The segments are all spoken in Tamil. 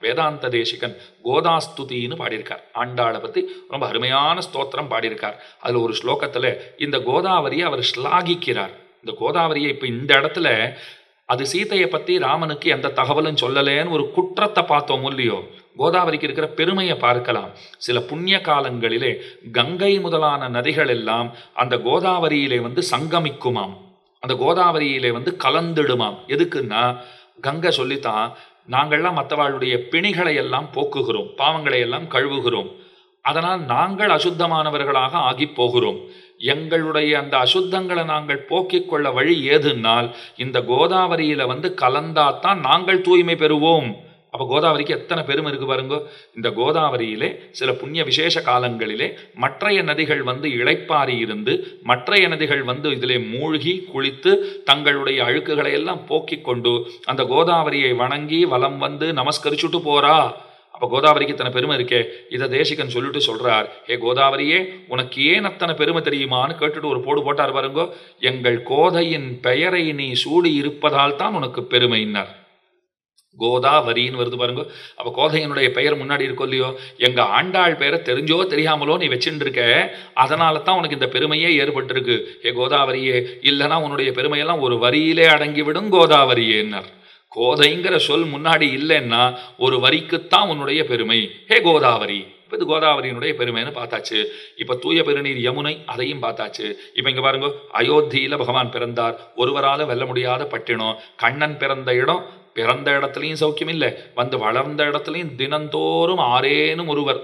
வேதாந்த தேசிகன் கோதாஸ்துதின்னு பாடியிருக்கார். ஆண்டாளை பற்றி ரொம்ப அருமையான ஸ்தோத்திரம் பாடியிருக்கார். அதில் ஒரு ஸ்லோகத்தில் இந்த கோதாவரியை அவர் ஸ்லாகிக்கிறார். இந்த கோதாவரியை இப்போ இந்த இடத்துல அது சீதையை பற்றி ராமனுக்கு எந்த தகவலும் சொல்லலேன்னு ஒரு குற்றத்தை பார்த்தோம் இல்லையோ, கோதாவரிக்கு இருக்கிற பெருமையை பார்க்கலாம். சில புண்ணிய காலங்களிலே கங்கை முதலான நதிகள் எல்லாம் அந்த கோதாவரியிலே சங்கமிக்குமாம், அந்த கோதாவரியிலே கலந்துடுமாம். எதுக்குன்னா கங்கை சொல்லித்தான், நாங்கள்லாம் மற்றவாளுடைய பிணிகளை எல்லாம் போக்குகிறோம், பாவங்களை எல்லாம் கழுவுகிறோம், அதனால் நாங்கள் அசுத்தமானவர்களாக ஆகி போகிறோம். எங்களுடைய அந்த அசுத்தங்களை நாங்கள் போக்கிக் கொள்ள வழி ஏதுன்னால் இந்த கோதாவரியில கலந்தாத்தான் நாங்கள் தூய்மை பெறுவோம். அப்போ கோதாவரிக்கு எத்தனை பெருமை இருக்கு பாருங்க. இந்த கோதாவரியிலே சில புண்ணிய விசேஷ காலங்களிலே மற்றைய நதிகள் இளைப்பாரி இருந்து மற்றைய நதிகள் இதிலே மூழ்கி குளித்து தங்களுடைய அழுக்குகளை எல்லாம் போக்கிக் கொண்டு அந்த கோதாவரியை வணங்கி வலம் நமஸ்கரிச்சுட்டு போறா. அப்போ கோதாவரிக்கு இத்தனை பெருமை இருக்கே. இதை தேசிகன் சொல்லிட்டு சொல்றார், ஏ கோதாவரியே, உனக்கு ஏன் அத்தனை பெருமை தெரியுமான்னு கேட்டுட்டு ஒரு போடு போட்டார் பாருங்கோ. எங்கள் கோதையின் பெயரை நீ சூடி இருப்பதால் தான் உனக்கு பெருமைன்னார். கோதாவரின்னு வருது பாருங்க. அப்போ கோதையனுடைய பெயர் முன்னாடி இருக்கும் இல்லையோ, எங்க ஆண்டாள் பெயரை தெரிஞ்சோ தெரியாமலோ நீ வச்சுட்டு இருக்க, அதனால தான் உனக்கு இந்த பெருமையே ஏற்பட்டிருக்கு. ஏ கோதாவரியே, இல்லைன்னா உன்னுடைய பெருமையெல்லாம் ஒரு வரியிலே அடங்கிவிடும் கோதாவரியேன்னார். கோதைங்கிற சொல் முன்னாடி இல்லைன்னா ஒரு வரிக்குத்தான் உன்னுடைய பெருமை. ஹே கோதாவரி. இப்போ இது கோதாவரியினுடைய பெருமைன்னு பார்த்தாச்சு. இப்போ தூய பெருநீர் யமுனை, அதையும் பார்த்தாச்சு. இப்போ இங்கே பாருங்க, அயோத்தியில பகவான் பிறந்தார். ஒருவரால் வெல்ல முடியாத பட்டினம். கண்ணன் பிறந்த இடம், பிறந்த இடத்துலையும் சௌக்கியம் இல்லை, வளர்ந்த இடத்துலையும் தினந்தோறும் ஆரேனும் ஒருவர்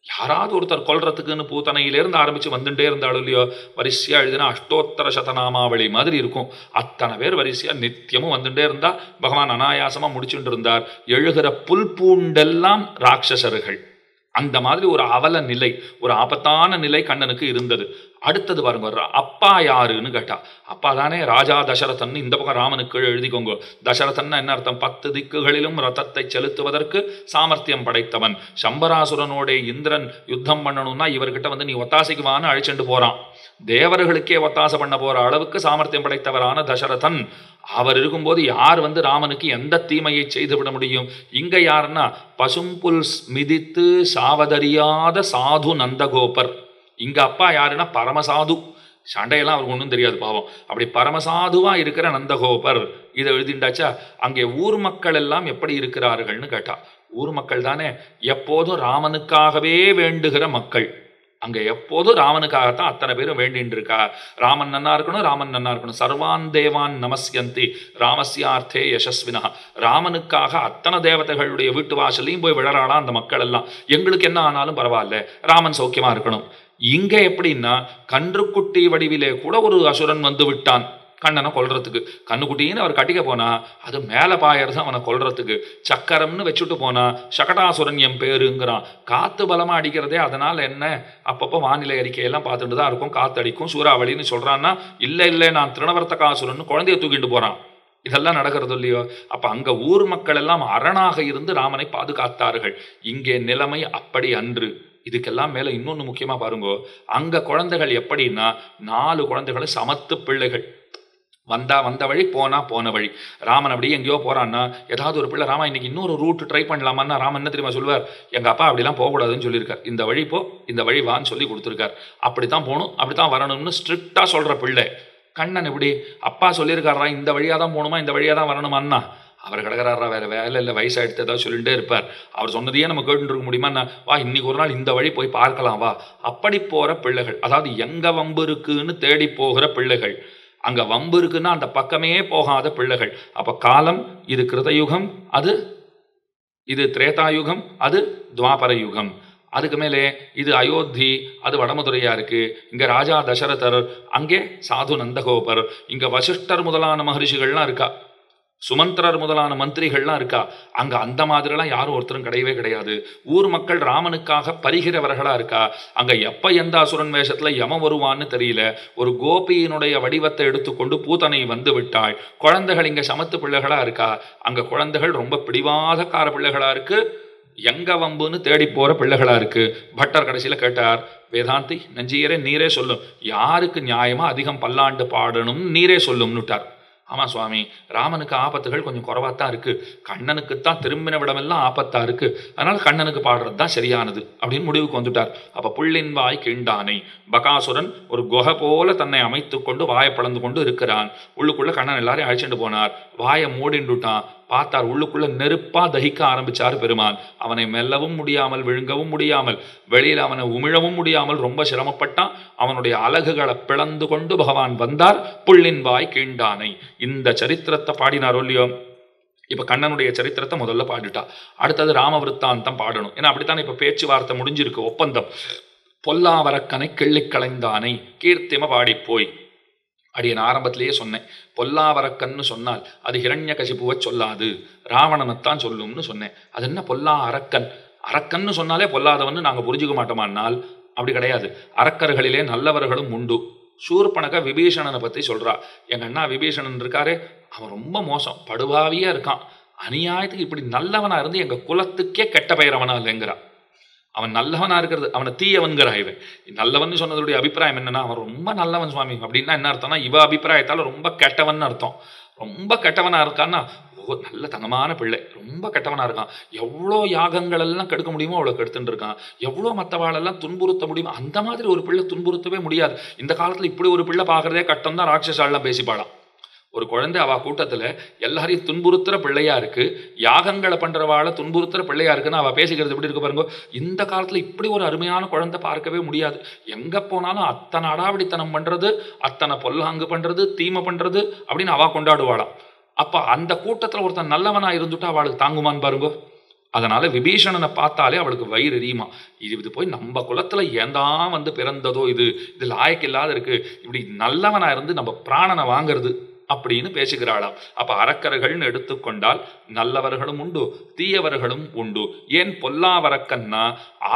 யாராவது ஒருத்தர் கொல்றதுக்குன்னு பூத்தனையிலேருந்து ஆரம்பித்து வந்துட்டே இருந்தாலும் இல்லையோ, வரிசையாக எழுதினா அஷ்டோத்தர சதநாமாவளி மாதிரி இருக்கும். அத்தனை பேர் வரிசையாக நித்தியமும் வந்துட்டே இருந்தால் பகவான் அனாயாசமாக முடிச்சுட்டு இருந்தார். எழுகிற புல் பூண்டெல்லாம் ராட்சசர்கள். அந்த மாதிரி ஒரு அவல நிலை, ஒரு ஆபத்தான நிலை கண்ணனுக்கு இருந்தது. அடுத்தது பாருங்க, அப்பா யாருன்னு கேட்டா, அப்பா தானே ராஜா தசரதன். இந்த பக்கம் ராமனுக்கு எழுதிக்கோங்க. தசரதன் என்ன அர்த்தம்? 10 திக்குகளிலும் ரதத்தை செலுத்துவதற்கு சாமர்த்தியம் படைத்தவன். சம்பராசுரனோட இந்திரன் யுத்தம் பண்ணணும்னா இவர்கிட்ட நீ ஒத்தாசைக்குவான்னு அழைச்சிட்டு போறான். தேவர்களுக்கே ஒத்தாசை பண்ண போற அளவுக்கு சாமர்த்தியம் படைத்தவரான தசரதன். அவர் இருக்கும்போது யார் ராமனுக்கு எந்த தீமையை செய்து விட முடியும்? இங்க யாருன்னா பசும்புல் மிதித்து சாவதறியாத சாது நந்தகோபர். இங்க அப்பா யாருன்னா பரமசாது. சண்டையெல்லாம் அவருக்கு ஒன்றும் தெரியாது பாவம். அப்படி பரமசாதுவா இருக்கிற நந்தகோபர். இதை எழுதிண்டாச்சா. அங்கே ஊர் மக்கள் எல்லாம் எப்படி இருக்கிறார்கள்னு கேட்டா, ஊர் மக்கள் தானே எப்போதும் ராமனுக்காகவே வேண்டுகிற மக்கள். அங்கே எப்போதும் ராமனுக்காகத்தான் அத்தனை பேரும் வேண்டின்னு இருக்கா. ராமன் நன்னா இருக்கணும், ராமன் நன்னா இருக்கணும். சர்வான் தேவான் நமஸ்யந்தி ராமஸ்யார்த்தே யசஸ்வினா. ராமனுக்காக அத்தனை தேவதைகளுடைய வீட்டு வாசலையும் போய் விழறாளாம் அந்த மக்கள் எல்லாம். எங்களுக்கு என்ன ஆனாலும் பரவாயில்ல, ராமன் சௌக்கியமா இருக்கணும். இங்க எப்படின்னா, கன்றுக்குட்டி வடிவிலே கூட ஒரு அசுரன் விட்டான் கண்ணனை கொல்றதுக்கு. கண்ணுக்குட்டின்னு அவர் கட்டிக்க போனா அது மேலே பாயறது அவனை கொல்றதுக்கு. சக்கரம்னு வச்சுட்டு போனா சகடாசுரன் என் பேருங்கிறான். காத்து பலமா அடிக்கிறதே. அதனால என்ன, அப்பப்போ வானிலை அறிக்கையெல்லாம் பார்த்துட்டு தான் இருக்கும். காத்து அடிக்கும், சூறாவளின்னு சொல்றான்னா, இல்லை நான் திருணவர்த்தகாசுரன் குழந்தைய தூக்கிட்டு போறான். இதெல்லாம் நடக்கிறது இல்லையோ. அப்ப அங்க ஊர் மக்கள் எல்லாம் அரணாக இருந்து ராமனை பாதுகாத்தார்கள். இங்கே நிலைமை அப்படி அன்று. இதுக்கெல்லாம் மேல இன்னொன்னு முக்கியமா பாருங்க, அங்க குழந்தைகள் எப்படின்னா 4 குழந்தைகளும் சமத்து பிள்ளைகள். வந்த வழி, போன வழி. ராமன் அப்படியே எங்கேயோ போறான்னா, ஏதாவது ஒரு பிள்ளை ராமா இன்னைக்கு இன்னொரு ரூட் ட்ரை பண்ணலாமான்னா ராமன் என்ன தெரியுமா சொல்லுவார்? எங்க அப்பா அப்படிலாம் போகக்கூடாதுன்னு சொல்லியிருக்கார். இந்த வழி போ, இந்த வழி வான்னு சொல்லி கொடுத்துருக்கார். அப்படித்தான் போகணும், அப்படித்தான் வரணும்னு ஸ்ட்ரிக்டா சொல்ற பிள்ளை. கண்ணன் இப்படி அப்பா சொல்லியிருக்காரா இந்த வழியா தான் போகணுமா, இந்த வழியா தான் வரணுமான்னா, அவர் கிடக்கிறாரா, வேற வேலை இல்லை, வயசாகிடுத்து, ஏதாவது சொல்லிகிட்டே இருப்பார். அவர் சொன்னதையே நம்ம கேட்டுட்டு இருக்க முடியுமா? வா இன்னைக்கு ஒரு நாள் இந்த வழி போய் பார்க்கலாம் வா. அப்படி போற பிள்ளைகள், அதாவது எங்க வம்பு இருக்குன்னு தேடி போகிற பிள்ளைகள். அங்க வம்பு இருக்குன்னா அந்த பக்கமே போகாத பிள்ளைகள். அப்ப காலம் இது கிருதயுகம், இது திரேதாயுகம், அது துவாபர யுகம். அதுக்கு மேலே இது அயோத்தி, அது வடமதுரையா இருக்கு. இங்க ராஜா தசரதர், அங்கே சாது நந்தகோபர், இங்க வசிஷ்டர் முதலான மகரிஷிகள்லாம் இருக்கா, சுமந்திரர் முதலான மந்திரிகள்லாம் இருக்கா. அங்க அந்த மாதிரிலாம் யாரும் ஒருத்தரும் கிடையவே கிடையாது. ஊர் மக்கள் ராமனுக்காக பரிகிறவர்களா இருக்கா. அங்க எப்ப எந்த அசுரன் வேஷத்துல யம வருவான்னு தெரியல. ஒரு கோபியினுடைய வடிவத்தை எடுத்துக்கொண்டு பூத்தனை வந்து விட்டாள். குழந்தைகள் இங்க சமத்து பிள்ளைகளா இருக்கா. அங்க குழந்தைகள் ரொம்ப பிடிவாதக்கார பிள்ளைகளா இருக்கு. எங்க வம்புன்னு தேடி போற பிள்ளைகளா இருக்கு. பட்டர் கடைசியில கேட்டார், வேதாந்தி நஞ்சியரே நீரே சொல்லும், யாருக்கு நியாயமா அதிகம் பல்லாண்டு பாடணும் நீரே சொல்லும்னுட்டார். ஆமாம் சுவாமி, ராமனுக்கு ஆபத்துகள் கொஞ்சம் குறைவாக தான் இருக்குது, கண்ணனுக்குத்தான் திரும்பின விடமெல்லாம் ஆபத்தாக இருக்குது, அதனால் கண்ணனுக்கு பாடுறது தான் சரியானது அப்படின்னு முடிவுக்கு வந்துட்டார். அப்போ புள்ளின் வாய் கீண்டானை, பகாசுரன் ஒரு குகை போல தன்னை அமைத்து கொண்டு வாயை பிளந்து கொண்டு இருக்கிறான். உள்ளுக்குள்ளே கண்ணன் எல்லாரையும் அழைச்சிட்டு போனார். வாயை மூடிண்டுட்டான். பார்த்தார், உள்ளுக்குள்ள நெருப்பா தகிக்க ஆரம்பிச்சார் பெருமான். அவனை மெல்லவும் முடியாமல், விழுங்கவும் முடியாமல், வெளியில் அவனை உமிழவும் முடியாமல் ரொம்ப சிரமப்பட்டான். அவனுடைய அலகுகளை பிளந்து கொண்டு பகவான் வந்தார். புள்ளின் வாய் கீண்டானை. இந்த சரித்திரத்தை பாடினாரோ இல்லையோ, இப்ப கண்ணனுடைய சரித்திரத்தை முதல்ல பாடிட்டா. அடுத்தது ராமவிருத்தாந்தம் பாடணும். ஏன்னா அப்படித்தானே இப்ப பேச்சுவார்த்தை முடிஞ்சிருக்கு, ஒப்பந்தம். பொல்லாவரக்கனை கிள்ளி களைந்தானை கீர்த்திம பாடி போய். அடியன் ஆரம்பத்திலேயே சொன்னேன், பொல்லாவரக்கன்னு சொன்னால் அது ஹிரண்யகசிபுவை சொல்லாது, ராவணனைத்தான் சொல்லும்னு சொன்னேன். அது என்ன பொல்லா அரக்கன்? அரக்கன்னு சொன்னாலே பொல்லாதவன்னு நாங்கள் புரிஞ்சுக்க மாட்டோமானால் அப்படி கிடையாது. அரக்கர்களிலே நல்லவர்களும் உண்டு. சூர்பனக விபீஷணனை பற்றி சொல்றா. எங்க அண்ணா விபீஷணன் இருக்காரு, அவன் ரொம்ப மோசம், படுபாவியா இருக்கான், அநியாயத்துக்கு இப்படி நல்லவனா இருந்து எங்க குலத்துக்கே கெட்ட பெயரவனா இல்லைங்கிறா. அவன் நல்லவனா இருக்கிறது, அவனை தீயவன்கிறா. இவன் நல்லவன் சொன்னதுடைய அபிப்பிராயம் என்னன்னா, அவன் ரொம்ப நல்லவன் சுவாமி அப்படின்னா என்ன அர்த்தம்னா, இவ அபிப்பிராயத்தால ரொம்ப கெட்டவன் அர்த்தம். ரொம்ப கெட்டவனா இருக்கான்னா, நல்ல தங்கமான பிள்ளை ரொம்ப கெட்டவனா இருக்கான், எவ்வளோ யாகங்கள் எல்லாம் கெடுக்க முடியுமோ அவ்வளோ கெடுத்துட்டு இருக்கான், எவ்வளோ மற்றவாளெல்லாம் துன்புறுத்த முடியுமோ அந்த மாதிரி ஒரு பிள்ளை துன்புறுத்தவே முடியாது. இந்த காலத்துல இப்படி ஒரு பிள்ளை பார்க்கறதே கட்டம் தான். ராட்சசாலாம் பேசிப்பாளாம். ஒரு குழந்தை அவ கூட்டத்துல எல்லாரையும் துன்புறுத்துற பிள்ளையா இருக்கு, யாகங்களை பண்றவாளை துன்புறுத்துற பிள்ளையா இருக்குன்னு அவ பேசிக்கிறது எப்படி இருக்கு பாருங்க. இந்த காலத்துல இப்படி ஒரு அருமையான குழந்தை பார்க்கவே முடியாது. எங்க போனாலும் அத்தனை அடாவடித்தனம் பண்றது, அத்தனை பொல்லாங்கு பண்றது, தீமை பண்றது அப்படின்னு அவ கொண்டாடுவாளாம். அப்ப அந்த கூட்டத்துல ஒருத்தன் நல்லவனா இருந்துட்டா அவளுக்கு தாங்குமான்னு பாருங்க. அதனால விபீஷணனை பார்த்தாலே அவளுக்கு வயிறு எரியுமா. இது போய் நம்ம குலத்துல ஏந்தான் வந்து பிறந்ததோ, இது லாயக்கு இல்லாத இருக்கு, இப்படி நல்லவனா இருந்து நம்ம பிராணனை வாங்கிறது அப்படின்னு பேசுகிறாளாம். அப்ப அரக்கர்கள்னு எடுத்துக்கொண்டால் நல்லவர்களும் உண்டு, தீயவர்களும் உண்டு. ஏன் பொல்லாவரக்கன்னா,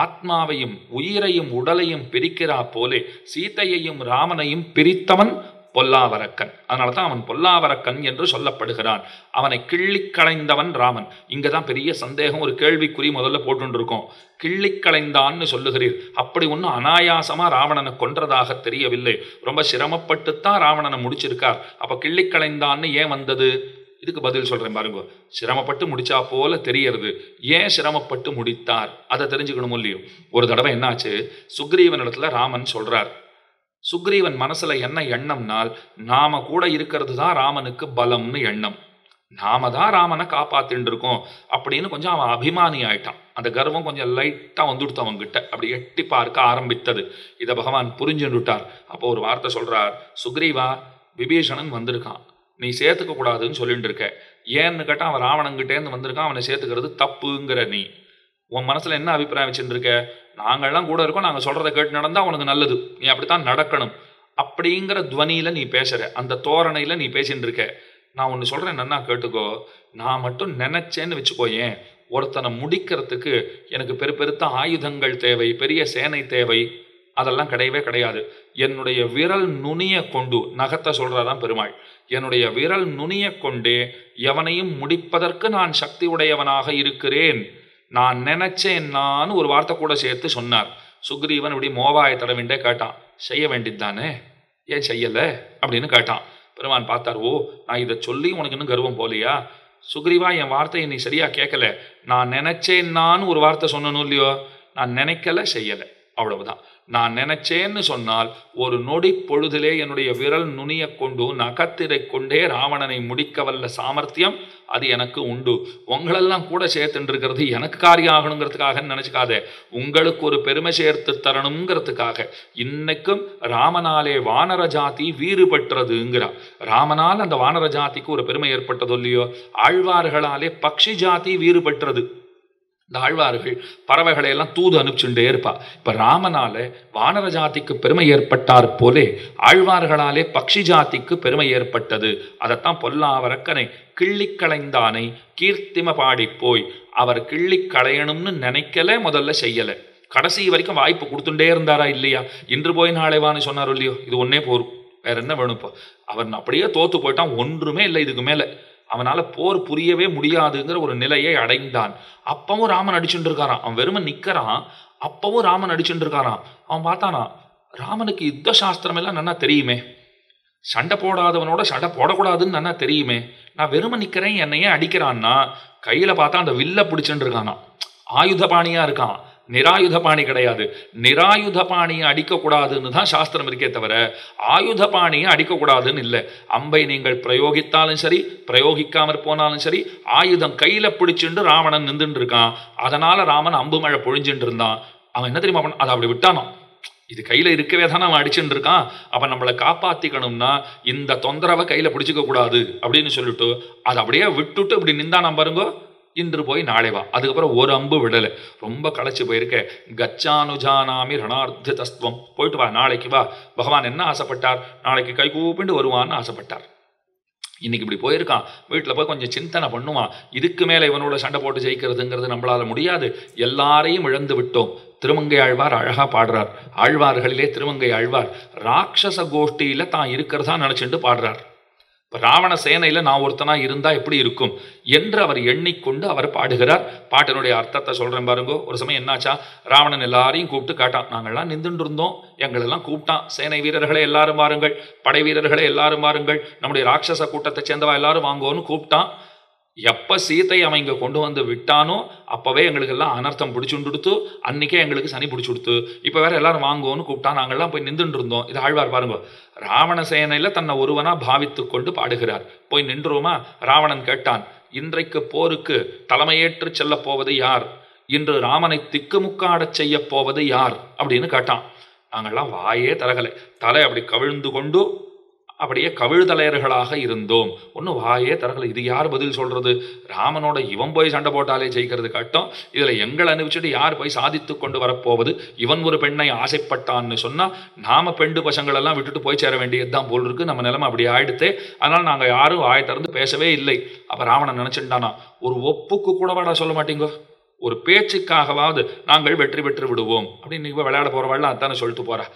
ஆத்மாவையும் உயிரையும் உடலையும் பிரிக்கிறா போலே சீதையையும் ராமனையும் பிரித்தவன் பொல்லாவரக்கன். அதனாலதான் அவன் பொல்லாவரக்கன் என்று சொல்லப்படுகிறான். அவனை கிள்ளி களைந்தவன் ராமன். இங்கதான் பெரிய சந்தேகம், ஒரு கேள்விக்குறி முதல்ல போட்டு இருக்கோம். கிள்ளி களைந்தான்னு சொல்லுகிறீர், அப்படி ஒன்னும் அனாயாசமா ராவணனை கொன்றதாக தெரியவில்லை, ரொம்ப சிரமப்பட்டுத்தான் ராவணனை முடிச்சிருக்கார். அப்ப கிள்ளி களைந்தான்னு ஏன் வந்தது? இதுக்கு பதில் சொல்றேன் பாருங்க. சிரமப்பட்டு முடிச்சா போல தெரியறது. ஏன் சிரமப்பட்டு முடித்தார் அதை தெரிஞ்சுக்கணும் இல்லையோ. ஒரு தடவை என்னாச்சு, சுக்ரீவன் இடத்துல ராமன் சொல்றார். சுக்ரீவன் மனசுல என்ன எண்ணம்னால், நாம கூட இருக்கிறது தான் ராமனுக்கு பலம்னு எண்ணம், நாம தான் ராமனை காப்பாத்தின்னு இருக்கோம் அப்படின்னு கொஞ்சம் அவன் அபிமானி ஆயிட்டான். அந்த கர்வம் கொஞ்சம் லைட்டா வந்துடுத்து அவன்கிட்ட, அப்படி எட்டி பார்க்க ஆரம்பித்தது. இதை பகவான் புரிஞ்சுட்டார். அப்போ ஒரு வார்த்தை சொல்றார், சுக்ரீவா, விபீஷணன் வந்திருக்கான், நீ சேர்த்துக்க கூடாதுன்னு சொல்லிட்டு இருக்க. ஏன்னு கேட்டா, அவன் ராவணங்கிட்டேருந்து வந்திருக்கான், அவனை சேர்த்துக்கிறது தப்புங்கிற. நீ உன் மனசுல என்ன அபிப்பிராயம் வச்சுட்டு இருக்க? நாங்கள்லாம் கூட இருக்கோம், நாங்கள் சொல்றதை கேட்டு நடந்தா உனக்கு நல்லது, நீ அப்படித்தான் நடக்கணும் அப்படிங்கிற துவனியில நீ பேசுற, அந்த தோரணையில நீ பேசிட்டு இருக்க. நான் ஒன்று சொல்றேன், என்னன்னா கேட்டுக்கோ. நான் மட்டும் நினைச்சேன்னு வச்சுக்கோயேன், ஒருத்தனை முடிக்கிறதுக்கு எனக்கு பெருத்த ஆயுதங்கள் தேவை, பெரிய சேனை தேவை, அதெல்லாம் கிடையவே கிடையாது. என்னுடைய விரல் நுனிய கொண்டு, நகத்தை சொல்றாதான் பெருமாள், என்னுடைய விரல் நுனிய கொண்டே எவனையும் முடிப்பதற்கு நான் சக்தி உடையவனாக இருக்கிறேன். நான் நினைச்சேன் நான் ஒரு வார்த்தை கூட சேர்த்து சொன்னார். சுக்ரீவன் இப்படி மோவாயை தடவிண்டே கேட்டான், செய்ய வேண்டியது தானே, ஏன் செய்யல அப்படின்னு கேட்டான். பெருமான் பார்த்தார், ஓ, நான் இதை சொல்லி உனக்கு இன்னும் கர்வம் போலியா? சுக்ரீவா, என் வார்த்தையை நீ சரியா கேட்கல. நான் நினைச்சேன் நான் ஒரு வார்த்தை சொன்னனும் இல்லையோ, நான் நினைக்கல, செய்யலை, அவ்வளவுதான். நான் நினைச்சேன்னு சொன்னால் ஒரு நொடி பொழுதிலே என்னுடைய விரல் நுனிய கொண்டு நகத்திரை கொண்டே ராவணனை முடிக்க வல்ல சாமர்த்தியம் அது எனக்கு உண்டு. உங்களெல்லாம் கூட சேர்த்துட்டு இருக்கிறது எனக்கு காரியம் ஆகணுங்கிறதுக்காக நினைச்சுக்காதே, உங்களுக்கு ஒரு பெருமை சேர்த்து தரணுங்கிறதுக்காக. இன்னைக்கும் ராமனாலே வானர ஜாதி வீறு பெற்றதுங்கிறார். ராமனால் அந்த வானர ஜாதிக்கு ஒரு பெருமை ஏற்பட்டதோ இல்லையோ, ஆழ்வார்களாலே பக்ஷி ஜாதி வீறு பெற்றது. இந்த ஆழ்வார்கள் பறவைகளை எல்லாம் தூது அனுப்பிச்சுட்டே இருப்பா. இப்ப ராமனால வானர ஜாதிக்கு பெருமை ஏற்பட்டார் போலே ஆழ்வார்களாலே பக்ஷி ஜாதிக்கு பெருமை ஏற்பட்டது. அதைத்தான் பொல்லாவரக்கனை கிள்ளி களைந்தானை கீர்த்திம பாடி போய். அவர் கிள்ளி களையணும்னு நினைக்கல, முதல்ல செய்யல, கடைசி வரைக்கும் வாய்ப்பு கொடுத்துட்டே இருந்தாரா இல்லையா? இன்று போய் நாளை வான்னு சொன்னாரோ இல்லையோ, இது ஒன்னே போரும், வேற என்ன வேணும்? இப்போ அவன் அப்படியே தோத்து போயிட்டான், ஒன்றுமே இல்லை இதுக்கு மேல. அவனால போர் புரியவே முடியாதுங்கிற ஒரு நிலையை அடைந்தான். அப்பவும் ராமன் அடிச்சுட்டு இருக்காராம். அவன் வெறும நிக்கிறான், அப்பவும் ராமன் அடிச்சுட்டு இருக்காராம். அவன் பார்த்தானா, ராமனுக்கு யுத்த சாஸ்திரம் எல்லாம் நல்லா தெரியுமே, சண்டை போடாதவனோட சண்டை போடக்கூடாதுன்னு நல்லா தெரியுமே. நான் வெறுமை நிற்கிறேன், என்னையே அடிக்கிறான்னா கையில் பார்த்தா அந்த வில்ல பிடிச்சுட்டு இருக்கானா, ஆயுதபாணியாக இருக்கான். நிராயுதபாணி கிடையாது. நிராயுதபாணியை அடிக்கக்கூடாதுன்னு தான் சாஸ்திரம் இருக்கே தவிர ஆயுதபாணியை அடிக்கக்கூடாதுன்னு இல்லை. அம்பை நீங்கள் பிரயோகித்தாலும் சரி, பிரயோகிக்காமற் போனாலும் சரி, ஆயுதம் கையில் பிடிச்சுட்டு ராவணன் நின்றுட்டு இருக்கான். அதனால் ராமன் அம்பு மழை பொழிஞ்சுட்டு இருந்தான். அவன் என்ன தெரியுமா பண்ண, அதை அப்படி விட்டானோ. இது கையில் இருக்கவே தான் அவன் அடிச்சுட்டு இருக்கான். அப்போ நம்மளை காப்பாற்றிக்கணும்னா இந்த தொந்தரவை கையில் பிடிச்சிக்க கூடாது அப்படின்னு சொல்லிட்டு அதை அப்படியே விட்டுட்டு இப்படி நின்றான். நான் பாருங்க, இன்று போய் நாளை வா. அதுக்கப்புறம் ஒரு அம்பு விடலை. ரொம்ப களைச்சி போயிருக்க. கச்சானுஜானாமி ரணார்த்த தஸ்துவம், போயிட்டு வா, நாளைக்கு வா. பகவான் என்ன ஆசைப்பட்டார், நாளைக்கு கை கூப்பிட்டு வருவான்னு ஆசைப்பட்டார். இன்னைக்கு இப்படி போயிருக்கான், வீட்டில் போய் கொஞ்சம் சிந்தனை பண்ணுவான். இதுக்கு மேலே இவனோட சண்டை போட்டு ஜெயிக்கிறதுங்கிறது நம்மளால முடியாது. எல்லாரையும் இழந்து விட்டோம். திருமங்கை ஆழ்வார் அழகா பாடுறார். ஆழ்வார்களிலே திருமங்கை ஆழ்வார் ராட்சச கோஷ்டியில தான் இருக்கிறதா நினைச்சுட்டு பாடுறார். இப்போ ராவண சேனையில் நான் ஒருத்தனா இருந்தால் எப்படி இருக்கும் என்று அவர் எண்ணிக்கொண்டு அவர் பாடுகிறார். பாட்டினுடைய அர்த்தத்தை சொல்கிறேன் பாருங்கோ. ஒரு சமயம் என்னாச்சா, ராவணன் எல்லாரையும் கூப்பிட்டு காட்டான். நாங்கள்லாம் நின்றுட்டு இருந்தோம், எங்களெல்லாம் கூப்பிட்டான். சேனை வீரர்களே எல்லாரும் வாருங்கள், படை வீரர்களே எல்லாரும் வாருங்கள், நம்முடைய ராட்சச கூட்டத்தை சேர்ந்தவா எல்லாரும் வாங்கோன்னு கூப்பிட்டான். எப்போ சீத்தை அவன் இங்கே கொண்டு வந்து விட்டானோ அப்போவே எங்களுக்கெல்லாம் அனர்த்தம் பிடிச்சுடுத்து, அன்றைக்கே எங்களுக்கு சனி பிடிச்சுடுத்து. இப்போ வேற எல்லாரும் வாங்குவோன்னு கூப்பிட்டா. நாங்கள்லாம் போய் நின்றுட்டு இருந்தோம். இது ஆழ்வார் பாருங்க. ராவண சேனையில் தன்னை ஒருவனா பாவித்து கொண்டு பாடுகிறார். போய் நின்றுவோமா? ராவணன் கேட்டான், இன்றைக்கு போருக்கு தலைமையேற்று செல்ல போவது யார், இன்று ராமனை திக்குமுக்காடச் செய்ய போவது யார் அப்படின்னு கேட்டான். நாங்கள்லாம் வாயே தரகலை, தலை அப்படி கவிழ்ந்து கொண்டு அப்படியே கவிழ்தலையர்களாக இருந்தோம். ஒன்றும் வாயே தரகலை. இது யார் பதில் சொல்றது? ராமனோட இவன் போய் சண்டை போட்டாலே ஜெயிக்கிறது கட்டம், இதில் எங்களை அனுப்பிச்சுட்டு யார் போய் சாதித்து கொண்டு வரப்போவது? இவன் ஒரு பெண்ணை ஆசைப்பட்டான்னு சொன்னால் நாம பெண்டு பசங்களெல்லாம் விட்டுட்டு போய் சேர வேண்டியது தான் போல் இருக்கு. நம்ம நிலைமை அப்படி ஆயிடுத்தே. அதனால் நாங்கள் யாரும் வாயை திறந்து பேசவே இல்லை. அப்போ ராவணன் நினச்சிட்டானா, ஒரு ஒப்புக்கு கூட வாடா சொல்ல மாட்டீங்கோ, ஒரு பேச்சுக்காகவாவது நாங்கள் வெற்றி பெற்று விடுவோம் அப்படின்னு. இப்போ விளையாட போகிறவாள்லாம் அதானே சொல்லிட்டு போகிறா.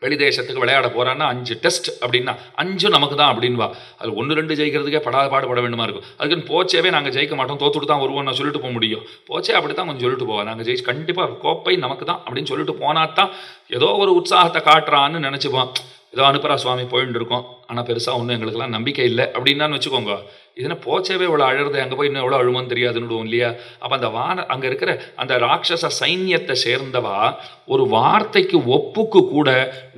வெளி தேசத்துக்கு விளையாட போறான்னா 5 டெஸ்ட் அப்படின்னா 5 நமக்கு தான் அப்படின்வா. அது 1-2 ஜெயிக்கிறதுக்கே பாடுபட வேண்டுமா இருக்கும். அதுக்குன்னு போச்சேவே நாங்கள் ஜெயிக்க மாட்டோம், தோத்துட்டு தான் வருவோம் நான் சொல்லிட்டு போக முடியும். போச்சே அப்படி தான் கொஞ்சம் சொல்லிட்டு போவா, நாங்கள் ஜெயிச்சு கண்டிப்பாக கோப்பை நமக்கு தான் அப்படின்னு சொல்லிட்டு போனாத்தான் ஏதோ ஒரு உற்சாகத்தை காட்டுறான்னு நினச்சிப்போம். ஏதோ அனுப்புறா சுவாமி போயிட்டு இருக்கோம், ஆனால் பெருசாக ஒன்றும் எங்களுக்கெல்லாம் நம்பிக்கை இல்லை அப்படின்னான்னு வச்சுக்கோங்க. இதுனா போச்சேவே இவ்வளோ அழுறது, அங்கே போய் இன்னும் எவ்வளோ அழுமோன்னு தெரியாதுன்னு இல்லையா? அப்போ அந்த அங்கே இருக்கிற அந்த ராட்சச சைன்யத்தை சேர்ந்தவா ஒரு வார்த்தைக்கு ஒப்புக்கு கூட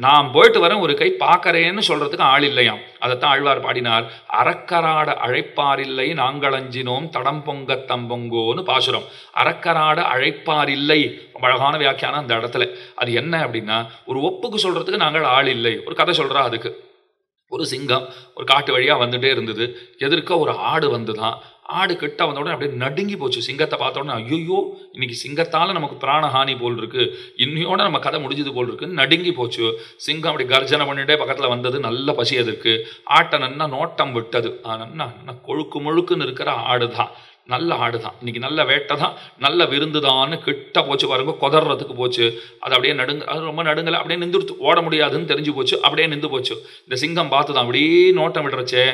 நான் போயிட்டு வரேன் ஒரு கை பார்க்கறேன்னு சொல்றதுக்கு ஆள் இல்லையாம். அதைத்தான் ஆழ்வார் பாடினார். அறக்கராட அழைப்பார் இல்லை நாங்களஞ்சினோம் தடம் பொங்க தம்பொங்கோன்னு பாசுரம். அறக்கராட அழைப்பார் இல்லை, அழகான வியாக்கியானம் அந்த இடத்துல. அது என்ன அப்படின்னா, ஒரு ஒப்புக்கு சொல்றதுக்கு நாங்கள் ஆள் இல்லை. ஒரு கதை சொல்றா, அதுக்கு ஒரு சிங்கம் ஒரு காட்டு வழியாக வந்துட்டே இருந்தது. எதிர்க்க ஒரு ஆடு வந்துதான். ஆடு கிட்ட வந்த உடனே அப்படியே நடுங்கி போச்சு. சிங்கத்தை பார்த்த உடனே ஐயோ இன்னைக்கு சிங்கத்தால் நமக்கு பிராணஹானி போல் இருக்கு, இன்னையோட நம்ம கதை முடிஞ்சது போல் இருக்குன்னு நடுங்கி போச்சு. சிங்கம் அப்படி கர்ஜனை பண்ணிட்டே பக்கத்தில் வந்தது. நல்ல பசி எதிர்க்கு. ஆட்டை நன்னா நோட்டம் விட்டது. நன்னா கொழுக்கு முழுக்குன்னு இருக்கிற ஆடு தான், நல்ல ஆடு தான், இன்னைக்கு நல்ல வேட்டை தான், நல்ல விருந்து தான்னு கிட்ட போச்சு பாருங்க. கொதறதுக்கு போச்சு. அது அப்படியே அது ரொம்ப நடுங்கலை. அப்படியே நின்றுடுத்து, ஓட முடியாதுன்னு தெரிஞ்சு போச்சு. அப்படியே நின்று போச்சு. இந்த சிங்கம் பார்த்து தான் அப்படியே நோட்டம் விடுறச்சே.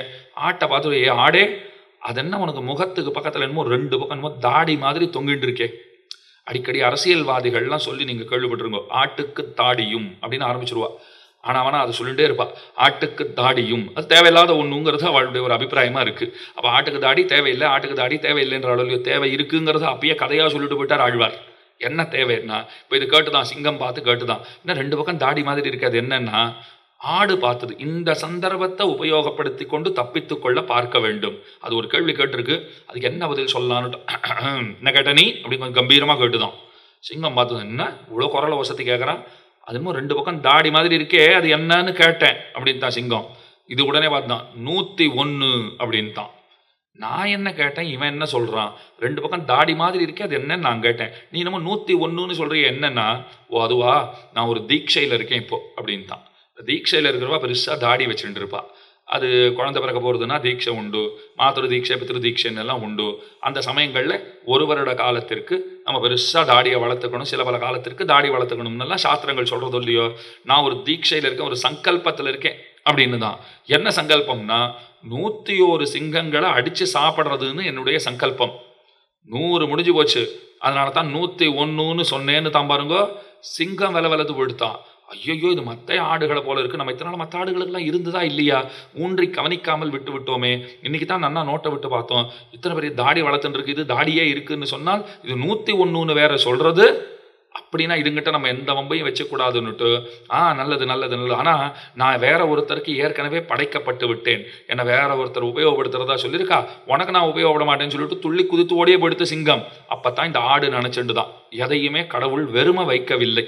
ஆட்டை பார்த்து, ஏ ஆடே, அது என்ன உனக்கு முகத்துக்கு பக்கத்தில் என்னமோ 2 பக்கம் என்னமோ தாடி மாதிரி தொங்கிட்டு இருக்கே. அடிக்கடி அரசியல்வாதிகள்லாம் சொல்லி நீங்கள் கேள்விப்பட்டிருங்க, ஆட்டுக்கு தாடியும் அப்படின்னு ஆரம்பிச்சிருவா. ஆனால் அதை சொல்லிகிட்டே இருப்பா, ஆட்டுக்கு தாடியும். அது தேவையில்லாத ஒன்றுங்கிறது அவளுடைய ஒரு அபிப்பிராயமாக இருக்குது. அப்போ ஆட்டுக்கு தாடி தேவையில்லை, ஆட்டுக்கு தாடி தேவையில்லைன்ற அளவுலையோ தேவை இருக்குங்கிறத அப்பயே கதையாக சொல்லிட்டு போயிட்டார் ஆழ்வார். என்ன தேவைன்னா, இப்போ இது கேட்டுதான், சிங்கம் பார்த்து கேட்டுதான், இன்னும் 2 பக்கம் தாடி மாதிரி இருக்காது. என்னன்னா, ஆடு பார்த்தது. இந்த சந்தர்ப்பத்தை உபயோகப்படுத்தி கொண்டு தப்பித்து கொள்ள பார்க்க வேண்டும். அது ஒரு கேள்வி கேட்டிருக்கு. அதுக்கு என்ன பதில் சொல்லலான்னு என்ன கேட்ட நீ அப்படி கொஞ்சம் கம்பீரமாக கேட்டுதான். சிங்கம் பார்த்தது, என்ன இவ்வளோ குரலை வசதி கேட்குறான், அது இன்னும் 2 பக்கம் தாடி மாதிரி இருக்கே, அது என்னன்னு கேட்டேன் அப்படின்னு தான் சிங்கம். இது உடனே பார்த்தான், 101 அப்படின்னு தான். நான் என்ன கேட்டேன், இவன் என்ன சொல்கிறான், 2 பக்கம் தாடி மாதிரி இருக்கே அது என்னன்னு நான் கேட்டேன். நீ நம்ம 101ன்னு சொல்கிறிய, என்னன்னா, ஓ அதுவா, நான் ஒரு தீட்சையில் இருக்கேன் இப்போ அப்படின்னு தான். தீட்சையில் இருக்கிறவா பெருசாக தாடி வச்சுட்டு இருப்பா. அது குழந்தை பிறக்க போகிறதுனா தீட்சை உண்டு, மாத்திரு தீட்சை பித்திரு தீட்சைன்னு எல்லாம் உண்டு. அந்த சமயங்களில் 1 வருட காலத்திற்கு நம்ம பெருசாக தாடியை வளர்த்துக்கணும், சில பல காலத்திற்கு தாடி வளர்த்துக்கணும்னெல்லாம் சாஸ்திரங்கள் சொல்கிறதோ இல்லையோ. நான் ஒரு தீட்சையில் இருக்கேன், ஒரு சங்கல்பத்தில் இருக்கேன் அப்படின்னு தான். என்ன சங்கல்பம்னா, 101 சிங்கங்களை அடித்து சாப்பிட்றதுன்னு என்னுடைய சங்கல்பம். 100 முடிஞ்சு போச்சு, அதனால தான் 101ன்னு சொன்னேன்னு தான் பாருங்க. சிங்கம் விலது போயிடுத்தான். ஐயோ இது மற்ற ஆடுகளை போல இருக்கு, நம்ம இத்தனை நாள் மற்ற ஆடுகளுக்கெல்லாம் இருந்ததா இல்லையா, ஊன்றி கவனிக்காமல் விட்டு விட்டோமே, இன்னைக்கு தான் நன்னா நோட்டை விட்டு பார்த்தோம், இத்தனை பெரிய தாடி வளர்த்துட்டு இருக்கு, இது தாடியே இருக்குன்னு சொன்னால் இது 101ன்னு வேற சொல்றது. அப்படின்னா இதுங்கிட்ட நம்ம எந்த வம்பையும் வச்சக்கூடாதுன்னுட்டு நல்லது நல்லது நல்லது. ஆனால் நான் வேற ஒருத்தருக்கு ஏற்கனவே படைக்கப்பட்டு விட்டேன், என்னை வேற ஒருத்தர் உபயோகப்படுத்துறதா சொல்லியிருக்கா, உனக்கு நான் உபயோகப்பட மாட்டேன்னு சொல்லிட்டு துள்ளி குதித்து ஓடியே போயிடுத்து சிங்கம். அப்பத்தான் இந்த ஆடு நினைச்சுட்டு தான் எதையுமே கடவுள் வெறுமை வைக்கவில்லை,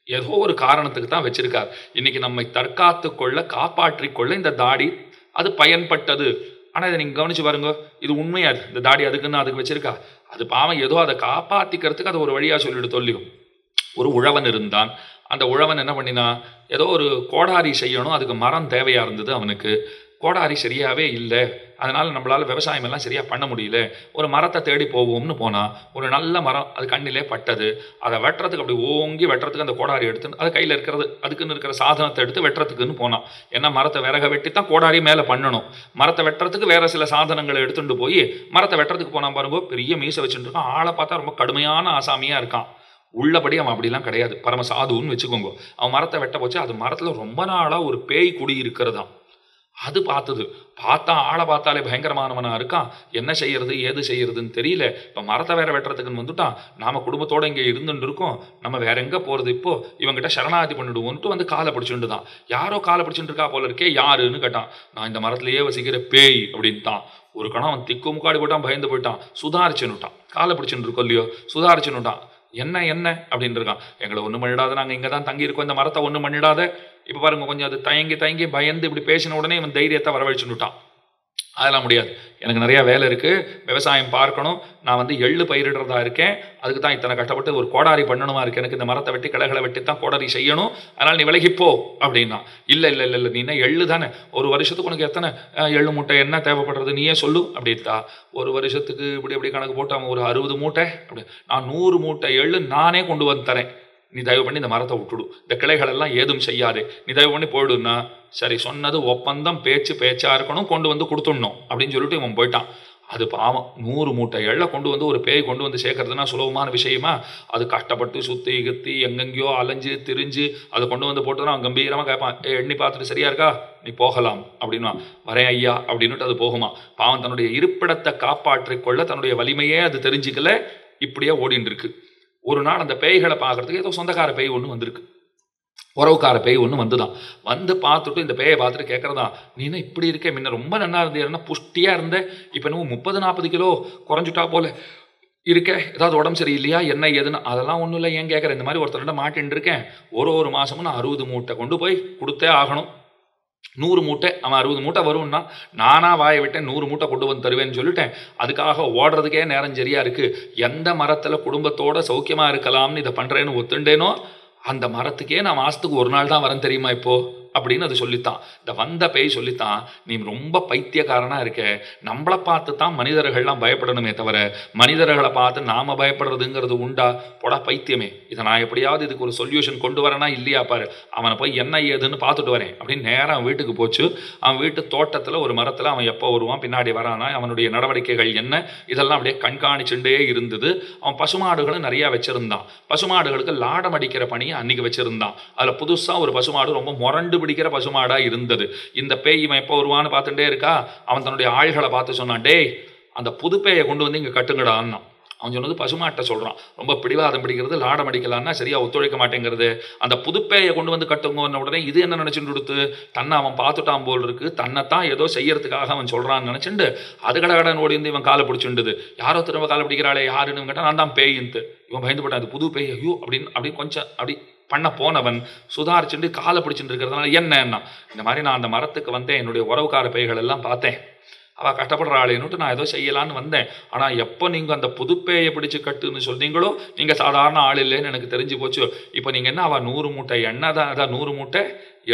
ஏதோ ஒரு காரணத்துக்கு தான் வச்சிருக்கார். இன்னைக்கு நம்மை தற்காத்து கொள்ள காப்பாற்றி கொள்ள இந்த தாடி அது பயன்பட்டது. ஆனால் இதை நீங்கள் கவனிச்சு பாருங்க, இது உண்மையாது, இந்த தாடி அதுக்குன்னு அதுக்கு வச்சிருக்கா, அது பாவம் ஏதோ அதை காப்பாற்றிக்கிறதுக்கு அது ஒரு வழியாக சொல்லிட்டு சொல்லிடும். ஒரு உழவன் இருந்தான், அந்த உழவன் என்ன பண்ணினா, ஏதோ ஒரு கோடாரி செய்யணும், அதுக்கு மரம் தேவையாக இருந்தது அவனுக்கு, கோடாரி சரியாகவே இல்லை, அதனால் நம்மளால் விவசாயம் எல்லாம் சரியாக பண்ண முடியல, ஒரு மரத்தை தேடி போவோம்னு போனால் ஒரு நல்ல மரம் அது கண்ணிலே பட்டது, அதை வெட்டுறதுக்கு அப்படி ஓங்கி வெட்டுறதுக்கு அந்த கோடாரி எடுத்து அது கையில் இருக்கிறது அதுக்குன்னு இருக்கிற சாதனத்தை எடுத்து வெட்டுறதுக்குன்னு போனான். ஏன்னா மரத்தை விறக வெட்டி தான் கோடாரி மேலே பண்ணணும், மரத்தை வெட்டுறதுக்கு வேறு சில சாதனங்களை எடுத்துகிட்டு போய் மரத்தை வெட்டுறதுக்கு போனால் பாருங்க, பெரிய மீசை வச்சுட்டு இருக்கான், ஆளை பார்த்தா ரொம்ப கடுமையான ஆசாமியாக இருக்கான். உள்ளபடி அவன் அப்படிலாம் கிடையாது, பரம சாதுன்னு வச்சுக்கோங்க. அவன் மரத்தை வெட்ட போச்சு, அது மரத்தில் ரொம்ப நாளாக ஒரு பேய் குடி இருக்கிறதாம். அது பார்த்தா ஆளை பார்த்தாலே பயங்கரமானவனாக இருக்கான், என்ன செய்யறது ஏது செய்யறதுன்னு தெரியல. இப்போ மரத்தை வேற வெட்டுறதுக்குன்னு வந்துட்டான், நாம் குடும்பத்தோடு இங்கே இருந்துட்டு இருக்கோம், நம்ம வேற எங்கே போகிறது, இப்போ இவங்ககிட்ட சரணாதி பண்ணிடுவோன்ட்டு வந்து காலை பிடிச்சுட்டு தான். யாரோ காலை பிடிச்சுட்டு இருக்கா போல இருக்கே, யாருன்னு கேட்டான். நான் இந்த மரத்துலேயே வசிக்கிற பேய் அப்படின்ட்டான். ஒரு கணம் அவன் திக்கு முக்காடி போட்டான், பயந்து போயிட்டான், சுதாரிச்சுன்னுட்டான். காலை பிடிச்சுட்டு இருக்கோம் இல்லையோ, சுதாரிச்சுன்னுட்டான். என்ன அப்படின்னு இருக்கான், எங்களை ஒன்றும் பண்ணிடாத, நாங்கள் இங்கே தான் தங்கியிருக்கோம், இந்த மரத்தை ஒன்றும் பண்ணிடாத. இப்போ பாருங்க, கொஞ்சம் அது தயங்கி பயந்து இப்படி பேசின உடனே இவன் தைரியத்தை வரவழைச்சுட்டான். அதெல்லாம் முடியாது, எனக்கு நிறையா வேலை இருக்குது, விவசாயம் பார்க்கணும், நான் வந்து எள்ளு பயிரிடுறதா இருக்கேன், அதுக்கு தான் இத்தனை கஷ்டப்பட்டு ஒரு கோடாரி பண்ணணுமா இருக்குது, எனக்கு இந்த மரத்தை வெட்டி கிளைகளை வெட்டி தான் கோடாரி செய்யணும், அதனால் நீ விலகிப்போ அப்படின்னா. இல்லை நீ என்ன எள்ளு தானே, ஒரு வருஷத்துக்கு உனக்கு எத்தனை எள்ளு மூட்டை என்ன தேவைப்படுறது நீயே சொல்லு அப்படின்ட்டா. ஒரு வருஷத்துக்கு இப்படி கணக்கு போட்டு அவன் ஒரு 60 மூட்டை அப்படி, நான் 100 மூட்டை எள்ளு நானே கொண்டு வந்து தரேன், நீ தயவு பண்ணி இந்த மரத்தை விட்டுடு, இந்த கிளைகளெல்லாம் ஏதும் செய்யாது, நீ தயவு பண்ணி போயிடுன்னா. சரி, சொன்னது ஒப்பந்தம், பேச்சாக இருக்கணும், கொண்டு வந்து கொடுத்துடணும் அப்படின்னு சொல்லிட்டு இவன் போயிட்டான். அது பாவம், 100 மூட்டை எள்ளை கொண்டு வந்து ஒரு பேய் கொண்டு வந்து சேர்க்கறதுனா சுலபமான விஷயமா? அது கஷ்டப்பட்டு சுற்றி கித்தி எங்கெங்கேயோ அலைஞ்சு திரிஞ்சு அதை கொண்டு வந்து போட்டுனா அவன் கம்பீரமாக கேட்பான், எண்ணி பார்த்துட்டு சரியா இருக்கா, நீ போகலாம் அப்படின்னா. வரேன் ஐயா அப்படின்னுட்டு அது போகுமா. பாவம் தன்னுடைய இருப்பிடத்தை காப்பாற்றிக் கொள்ள தன்னுடைய வலிமையே அது தெரிஞ்சுக்கல, இப்படியே ஓடின்னு இருக்கு. ஒரு நாள் அந்த பேய்களை பார்க்கறதுக்கு ஏதோ சொந்தக்கார பேய் ஒன்று வந்திருக்கு, உறவுக்கார பேய் ஒன்று வந்துதான். வந்து பார்த்துட்டு இந்த பேயை பார்த்துட்டு கேட்குறதா, நீ என்ன இப்படி இருக்கே, முன்ன ரொம்ப நல்லா இருந்தேன்னா புஷ்டியாக இருந்தேன், இப்போ என்னவோ 30-40 கிலோ குறைஞ்சிட்டா போல இருக்க, ஏதாவது உடம்பு சரியில்லையா என்ன ஏதுன்னு. அதெல்லாம் ஒன்றும் இல்லை, ஏன் கேட்குறேன், இந்த மாதிரி ஒருத்தர்கிட்ட மாட்டின்னு இருக்கேன், ஒரு மாதமும் நான் 60 மூட்டை கொண்டு போய் கொடுத்தே ஆகணும், 100 மூட்டை, அவன் 60 மூட்டை வரும்னா நானாக வாயை விட்டேன், 100 மூட்டை கொண்டு வந்து தருவேன்னு சொல்லிட்டேன். அதுக்காக ஓடுறதுக்கே நேரம் சரியாக இருக்குது. எந்த மரத்தில் குடும்பத்தோடு சௌக்கியமாக இருக்கலாம்னு இதை பண்ணுறேன்னு ஒத்துண்டேனோ அந்த மரத்துக்கே நான் மாதத்துக்கு 1 நாள் தான் வரேன் தெரியுமா இப்போது அப்படின்னு அது சொல்லித்தான். இந்த வந்த பேய் சொல்லித்தான், நீ ரொம்ப பைத்தியக்காரனாக இருக்க, நம்மளை பார்த்து தான் மனிதர்கள்லாம் பயப்படணுமே தவிர மனிதர்களை பார்த்து நாம் பயப்படுறதுங்கிறது உண்டா, போடா பைத்தியமே, இதை நான் எப்படியாவது இதுக்கு ஒரு சொல்யூஷன் கொண்டு வரேனா இல்லையா பாரு, அவனை போய் என்ன ஏதுன்னு பார்த்துட்டு வரேன் அப்படின்னு நேராக அவன் வீட்டுக்கு போச்சு. அவன் வீட்டு தோட்டத்தில் ஒரு மரத்தில் அவன் எப்போ வருவான், பின்னாடி வரானா, அவனுடைய நடவடிக்கைகள் என்ன, இதெல்லாம் அப்படியே கண்காணிச்சுட்டே இருந்தது. அவன் பசுமாடுகளும் நிறையா வச்சுருந்தான், பசுமாடுகளுக்கு லாடம் அடிக்கிற பணியை அன்றைக்கி வச்சுருந்தான். அதில் புதுசாக ஒரு பசுமாடு ரொம்ப முரண்டு பிடிக்கிற பசுமாடா இருந்தது. இந்த பேய் இவன் எப்போ வருவான்னு பார்த்துட்டே இருக்கா. அவன் தன்னுடைய ஆள்களை பார்த்து சொன்னான், டேய் அந்த புது பேயை கொண்டு வந்து இங்கே கட்டுங்கடான்னா. அவன் சொன்னது பசுமாட்டை சொல்கிறான், ரொம்ப பிடிவாதம் பிடிக்கிறது, லாடம் அடிக்கலான்னா சரியாக ஒத்துழைக்க மாட்டேங்கிறது, அந்த புதுப்பேயை கொண்டு வந்து கட்டுங்கன்னு உடனே இது என்ன நினச்சிட்டு கொடுத்து தன்னை அவன் பார்த்துட்டான் போல் இருக்குது, தன்னைத்தான் ஏதோ செய்யறதுக்காக அவன் சொல்கிறான்னு நினச்சிட்டு அது கடகடன் ஓடி வந்து இவன் காலை பிடிச்சிண்டுது. யாரோ திரும்ப காலை பிடிக்கிறாளே யாருன்னு கேட்டால் நான் தான் பேயின்ட்டு. இவன் பயந்து போட்டான், அது புது பேய், ஐயோ அப்படின்னு கொஞ்சம் அப்படி பண்ண போனவன் சுதாரிச்சுட்டு காலை பிடிச்சிட்டு இருக்கிறதுனால என்னன்னா, இந்த மாதிரி நான் அந்த மரத்துக்கு வந்தேன், என்னுடைய உறவுக்கார பேய்கள் எல்லாம் பார்த்தேன், அவள் கஷ்டப்படுறாளேன்னுட்டு நான் ஏதோ செய்யலான்னு வந்தேன். ஆனால் எப்போ நீங்கள் அந்த புதுப்பேயை பிடிச்சி கட்டுன்னு சொன்னீங்களோ நீங்கள் சாதாரண ஆள் இல்லைன்னு எனக்கு தெரிஞ்சு போச்சு. இப்போ நீங்கள் என்ன அவள் 100 மூட்டை எண்ணெய் தான், அதான் 100 மூட்டை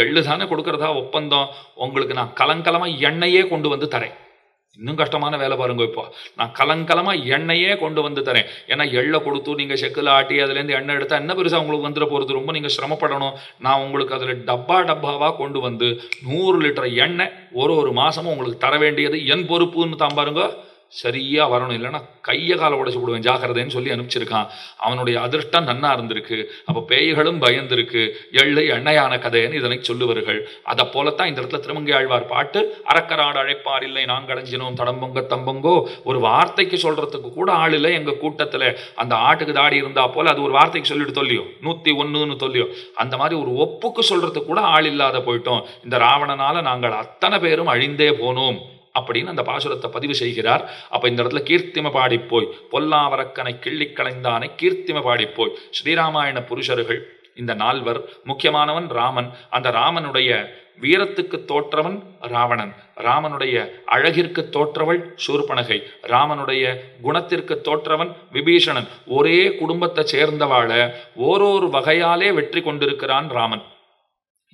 எள்ளு தானே கொடுக்குறதா ஒப்பந்தம், உங்களுக்கு நான் கலங்கலமாக எண்ணெயே கொண்டு வந்து தரேன். இன்னும் கஷ்டமான வேலை பாருங்க, இப்போ நான் கலங்கலமாக எண்ணெயே கொண்டு வந்து தரேன். ஏன்னா எள்ளை கொடுத்து நீங்கள் செக்கில் ஆட்டி அதுலேருந்து எண்ணெய் எடுத்தால் என்ன பெருசாக உங்களுக்கு வந்துட போகிறது, ரொம்ப நீங்கள் சிரமப்படணும். நான் உங்களுக்கு அதில் டப்பாவாக கொண்டு வந்து 100 லிட்டர் எண்ணெய் ஒரு மாதமும் உங்களுக்கு தர வேண்டியது என் பொறுப்புன்னு தான் பாருங்க. சரியா வரணும், இல்லைன்னா கையை காலை உடைச்சு விடுவேன் ஜாக்கிரதைன்னு சொல்லி அனுப்பிச்சிருக்கான். அவனுடைய அதிர்ஷ்டம் நன்னா இருந்திருக்கு. அப்போ பேய்களும் பயந்திருக்கு. எள்ளு எண்ணெயான கதைன்னு இதனை சொல்லுவார்கள். அதை போலத்தான் இந்த இடத்துல திருமங்கை ஆழ்வார் பாட்டு அரக்கராடு அழைப்பார் இல்லை நாங்கள் அஞ்சினோம் தடம்பொங்க தம்பொங்கோ. ஒரு வார்த்தைக்கு சொல்றதுக்கு கூட ஆள் இல்லை எங்க கூட்டத்துல. அந்த ஆட்டுக்கு தாடி இருந்தா போல அது ஒரு வார்த்தைக்கு சொல்லிட்டு சொல்லியோ 101ன்னு சொல்லியோ. அந்த மாதிரி ஒரு ஒப்புக்கு சொல்றதுக்கு கூட ஆள் இல்லாத போயிட்டோம். இந்த ராவணனால நாங்கள் அத்தனை பேரும் அழிந்தே போனோம் அப்படின்னு அந்த பாசுரத்தை பதிவு செய்கிறார். அப்ப இந்த இடத்துல கீர்த்திம பாடிப்போய் பொல்லாவரக்கனை கிள்ளி களைந்தானை கீர்த்திம பாடிப்போய். ஸ்ரீராமாயண புருஷர்கள் இந்த 4 முக்கியமானவன் ராமன். அந்த ராமனுடைய வீரத்துக்கு தோற்றவன் ராவணன், ராமனுடைய அழகிற்கு தோற்றவள் சூர்பனகை, ராமனுடைய குணத்திற்கு தோற்றவன் விபீஷணன். ஒரே குடும்பத்தை சேர்ந்தவாழ ஓரொரு வகையாலே வெற்றி கொண்டிருக்கிறான் ராமன்.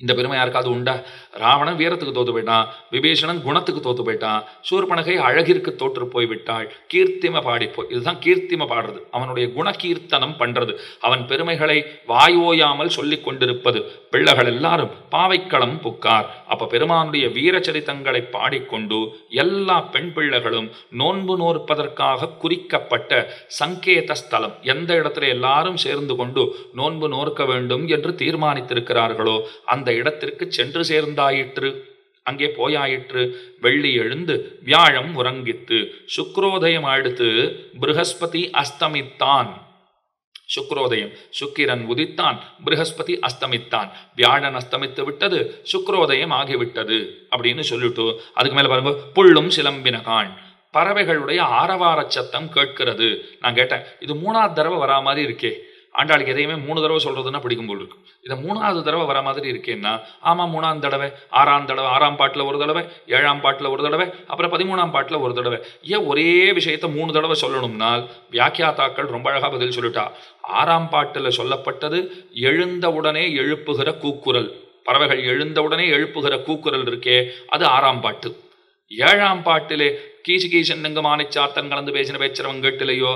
இந்த பெருமை யாருக்காவது உண்டா? ராவணன் வீரத்துக்கு தோத்து போயிட்டான், விபீஷணன் குணத்துக்கு தோத்து போயிட்டான், சூர்பனகை அழகிற்கு தோற்று போய்விட்டாள். கீர்த்திம பாடிப்போய், இதுதான் கீர்த்திம பாடுறது, அவனுடைய குண கீர்த்தனம் பண்றது, அவன் பெருமைகளை வாயோயாமல் சொல்லிக் கொண்டிருப்பது. பிள்ளைகள் எல்லாரும் பாவைக்களம் புக்கார். அப்ப பெருமானுடைய வீரச்சரித்தங்களை பாடிக்கொண்டு எல்லா பெண் பிள்ளைகளும் நோன்பு நோற்பதற்காக குறிக்கப்பட்ட சங்கேத ஸ்தலம், எந்த இடத்துல எல்லாரும் சேர்ந்து கொண்டு நோன்பு நோற்க வேண்டும் என்று தீர்மானித்திருக்கிறார்களோ அந்த இடத்திற்கு சென்று சேர்ந்தாயிற்று. அங்கே போயாயிற்று. வெள்ளி எழுந்து வியாழம் உறங்கித்து சுக்ரோதயம் அடுத்து ப்ரஹஸ்பதி அஸ்தமித்தான். சுக்ரோதயம், சுக்கிரன் உதித்தான், ப்ரஹஸ்பதி அஸ்தமித்தான், வியாழன் அஸ்தமித்து விட்டது, சுக்ரோதயம் ஆகிவிட்டது அப்படின்னு சொல்லிட்டு அதுக்கு மேல பாருங்க, புள்ளும் சிலம்பினகான், பறவைகளுடைய ஆரவார சத்தம் கேட்கிறது. நான் கேட்டேன், இது 3வது தடவை வரா மாதிரி இருக்கே, ஆண்டாளுக்கு எதையுமே 3 தடவை சொல்றதுன்னா பிடிக்கும் போல் இருக்கு, இதை 3வது தடவை வர மாதிரி இருக்கேன்னா, ஆமா 3ஆம் தடவை, 6ஆம் தடவை, 6ஆம் பாட்டுல ஒரு தடவை, 7ஆம் பாட்டுல ஒரு தடவை, அப்புறம் 13ஆம் பாட்டுல ஒரு தடவை. ஏன் ஒரே விஷயத்த 3 தடவை சொல்லணும்னால் வியாக்கியாத்தாக்கள் ரொம்ப அழகா பதில் சொல்லிட்டா. 6ஆம் பாட்டுல சொல்லப்பட்டது எழுந்தவுடனே எழுப்புகிற கூக்குரல், பறவைகள் எழுந்தவுடனே எழுப்புகிற கூக்குரல் இருக்கே அது 6ஆம் பாட்டு. 7ஆம் பாட்டிலே கீச்சு கீசன் எங்க மானிச்சாத்தன் கலந்து பேசின பேச்சுறவங்க கேட்டிலையோ,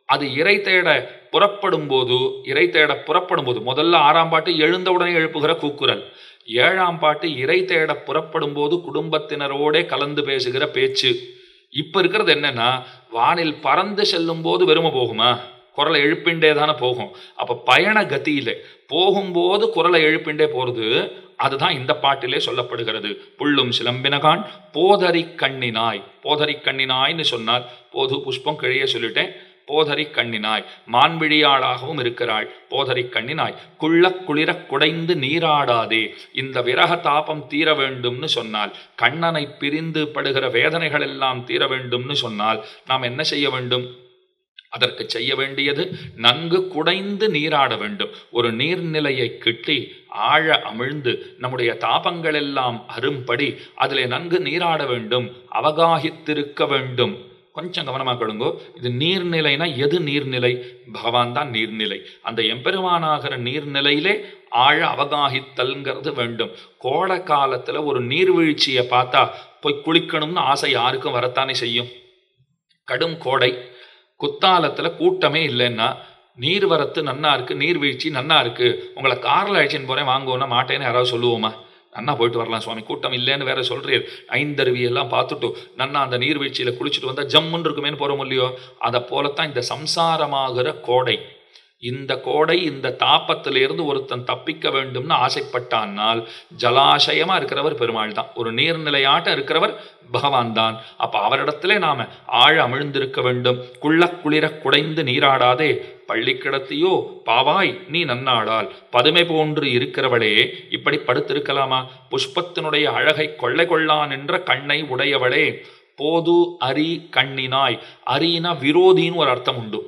அது இறை தேட புறப்படும் போது முதல்ல 6ஆம் பாட்டு எழுந்தவுடனே எழுப்புகிற கூக்குரல், 7ஆம் பாட்டு இறை தேட புறப்படும் போது குடும்பத்தினரோட கலந்து பேசுகிற பேச்சு. இப்ப இருக்கிறது என்னன்னா, வானில் பறந்து செல்லும் போது வெறுமை போகுமா, குரலை எழுப்பிண்டே தானே போகும். அப்ப பயண கதியில போகும்போது குரலை எழுப்பிண்டே போறது, அதுதான் இந்த பாட்டிலே சொல்லப்படுகிறது. புள்ளும் சிலம்பினகான் போதரி கண்ணினாய். போதரி கண்ணினாய்னு சொன்னால் போது புஷ்பம் கிழிய சொல்லிட்டேன். போதரி கண்ணினாய், மான்விழியாளாகவும் இருக்கிறாள். போதரி கண்ணினாய் குள்ள குளிர குடைந்து நீராடாதே. இந்த விரக தாபம் தீர வேண்டும்னு சொன்னால், கண்ணனை பிரிந்து படுகிற வேதனைகள் எல்லாம் தீர வேண்டும்னு சொன்னால் நாம் என்ன செய்ய வேண்டும்? அதற்கு செய்ய வேண்டியது நன்கு குடைந்து நீராட வேண்டும். ஒரு நீர்நிலையை கிட்டி ஆழ அமிழ்ந்து நம்முடைய தாபங்கள் எல்லாம் அரும்படி அதிலே நன்கு நீராட வேண்டும், அவகாகித்திருக்க வேண்டும். கொஞ்சம் கவனமாக கொடுங்கோ. இது நீர்நிலைனா எது நீர்நிலை? பகவான் தான் நீர்நிலை. அந்த எம்பெருமானாகிற நீர்நிலையிலே ஆழ அவகாகித்தல்ங்கிறது வேண்டும். கோடை காலத்துல ஒரு நீர்வீழ்ச்சியை பார்த்தா போய் குளிக்கணும்னு ஆசை யாருக்கும் வரத்தானே செய்யும். கடும் கோடை குத்தாலத்துல கூட்டமே இல்லைன்னா, நீர்வரத்து நன்னா இருக்கு, நீர்வீழ்ச்சி நன்னா இருக்கு, உங்களை காரில் அழைச்சின்னு போறேன் வாங்குவோன்னா மாட்டேன்னு யாராவது சொல்லுவோமா? நன்னா போயிட்டு வரலாம் சுவாமி, கூட்டம் இல்லைன்னு வேற சொல்றீர், ஐந்தருவியெல்லாம் பார்த்துட்டு நன்னா அந்த நீர்வீழ்ச்சியில குளிச்சுட்டு வந்தா ஜம்முன்னு இருக்குமேன்னு போறோம் இல்லையோ? அதை போலத்தான் இந்த சம்சாரமாகிற கோடை. இந்த கோடை, இந்த தாப்பத்திலிருந்து ஒருத்தன் தப்பிக்க வேண்டும்னு ஆசைப்பட்டானால் ஜலாசயமா இருக்கிறவர் பெருமாள் தான், ஒரு நீர்நிலையாட்ட இருக்கிறவர் பகவான் தான். அப்ப அவரிடத்திலே நாம ஆழ அமிழ்ந்திருக்க வேண்டும். குள்ள குளிர குடைந்து நீராடாதே பள்ளி கிடத்தியோ பாவாய் நீ நன்னாடால். பதுமை போன்று இருக்கிறவளே இப்படி படுத்திருக்கலாமா? புஷ்பத்தினுடைய அழகை கொள்ளை கொள்ளான் என்ற கண்ணை உடையவளே. போது அரி கண்ணினாய். அரினா விரோதின்னு ஒரு அர்த்தம் உண்டு.